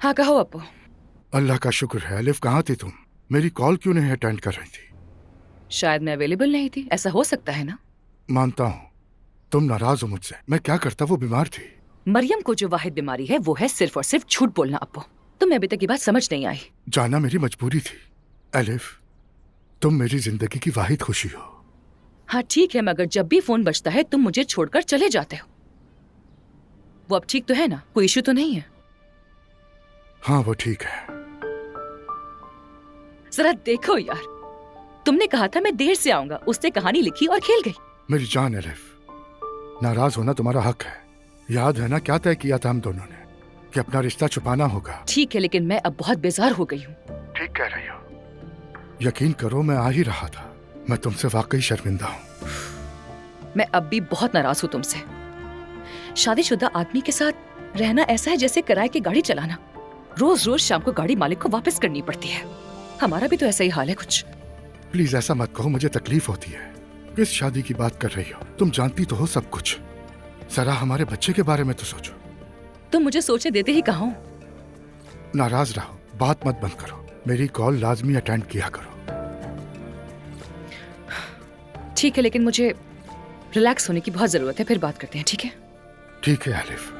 हाँ कहो अप्पू। अल्लाह का शुक्र है। अलिफ, कहाँ थी तुम? मेरी कॉल क्यों नहीं अटेंड कर रही थी? शायद मैं अवेलेबल नहीं थी, ऐसा हो सकता है ना। मानता हूँ तुम नाराज हो मुझसे, मैं क्या करता, वो बीमार थी। मरियम को जो वाहिद बीमारी है वो है सिर्फ और सिर्फ झूठ बोलना। अप्पू तुम्हें अभी तक ये बात समझ नहीं आई। जाना मेरी मजबूरी थी। अलिफ, तुम मेरी जिंदगी की वाहिद खुशी हो। हाँ ठीक है, मगर जब भी फोन बजता है तुम मुझे छोड़कर चले जाते हो। वो अब ठीक तो है ना, कोई इश्यू तो नहीं है? हाँ वो ठीक है। जरा देखो यार, तुमने कहा था मैं देर से आऊंगा, उसने कहानी लिखी और खेल गई। मेरी जान अलिफ, नाराज होना तुम्हारा हक है। याद है ना क्या तय किया था हम दोनों ने, कि अपना रिश्ता छुपाना होगा। ठीक है, लेकिन मैं अब बहुत बेजार हो गई हूँ। ठीक कह रही हो। यकीन करो मैं आ ही रहा था। मैं तुमसे वाकई शर्मिंदा हूँ। मैं अब भी बहुत नाराज हूँ तुमसे। शादीशुदा आदमी के साथ रहना ऐसा है जैसे किराए की गाड़ी चलाना। रोज रोज शाम को गाड़ी मालिक को वापस करनी पड़ती है। हमारा भी तो ऐसा ही हाल है कुछ। प्लीज ऐसा मत कहो, मुझे तकलीफ होती है। किस शादी की बात कर रही हो? तुम जानती तो हो सब कुछ। जरा हमारे बच्चे के बारे में तो सोचो। तुम मुझे सोचने देते ही कहाँ हो। नाराज रहो, बात मत बंद करो। मेरी कॉल लाजमी अटेंड किया करो। ठीक है, लेकिन मुझे रिलैक्स होने की बहुत जरूरत है, फिर बात करते हैं, ठीक है? ठीक है अलिफ।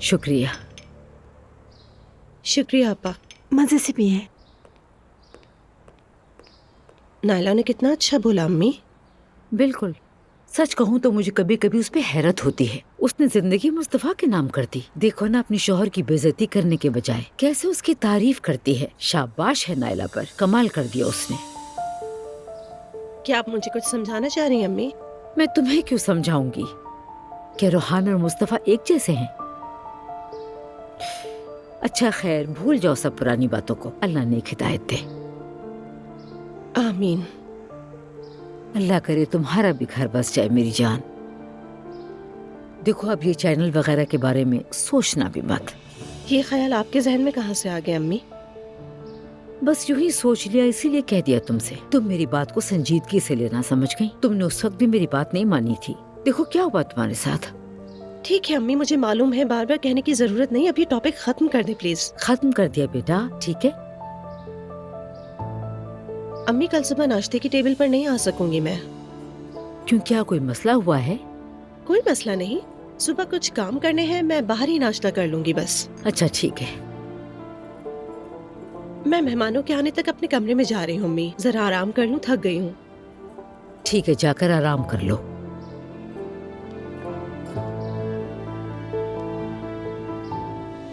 शुक्रिया। शुक्रिया आपा, मजे से पिए। नायला ने कितना अच्छा बोला अम्मी। बिल्कुल, सच कहूँ तो मुझे कभी कभी उस पे हैरत होती है। उसने जिंदगी मुस्तफा के नाम कर दी। देखो ना, अपनी शौहर की बेइज्जती करने के बजाय कैसे उसकी तारीफ करती है। शाबाश है नायला पर, कमाल कर दिया उसने। क्या आप मुझे कुछ समझाना चाह रही हैं अम्मी? मैं तुम्हें क्यों समझाऊंगी? क्या रोहान और मुस्तफा एक जैसे हैं? अच्छा खैर, भूल जाओ सब पुरानी बातों को। अल्लाह नेक हिदायत दे। आमीन। अल्लाह करे तुम्हारा भी घर बस जाए मेरी जान। देखो अब ये चैनल वगैरह के बारे में सोचना भी मत। ये ख्याल आपके जहन में कहाँ से आ गया अम्मी? बस यूं ही सोच लिया, इसीलिए कह दिया तुमसे। तुम मेरी बात को संजीदगी से लेना समझ गई। तुमने उस वक्त भी मेरी बात नहीं मानी थी। देखो क्या हुआ तुम्हारे साथ। ठीक है अम्मी, मुझे मालूम है, बार बार कहने की जरूरत नहीं। अब ये टॉपिक खत्म कर दे प्लीज। खत्म कर दिया बेटा, ठीक है? अम्मी कल सुबह नाश्ते की टेबल पर नहीं आ सकूंगी मैं। क्यों, क्या कोई मसला हुआ है? कोई मसला नहीं, सुबह कुछ काम करने हैं, मैं बाहर ही नाश्ता कर लूंगी बस। अच्छा ठीक है। मैं मेहमानों के आने तक अपने कमरे में जा रही हूँ अम्मी, जरा आराम कर लूँ, थक गई हूँ। ठीक है, जाकर आराम कर लो।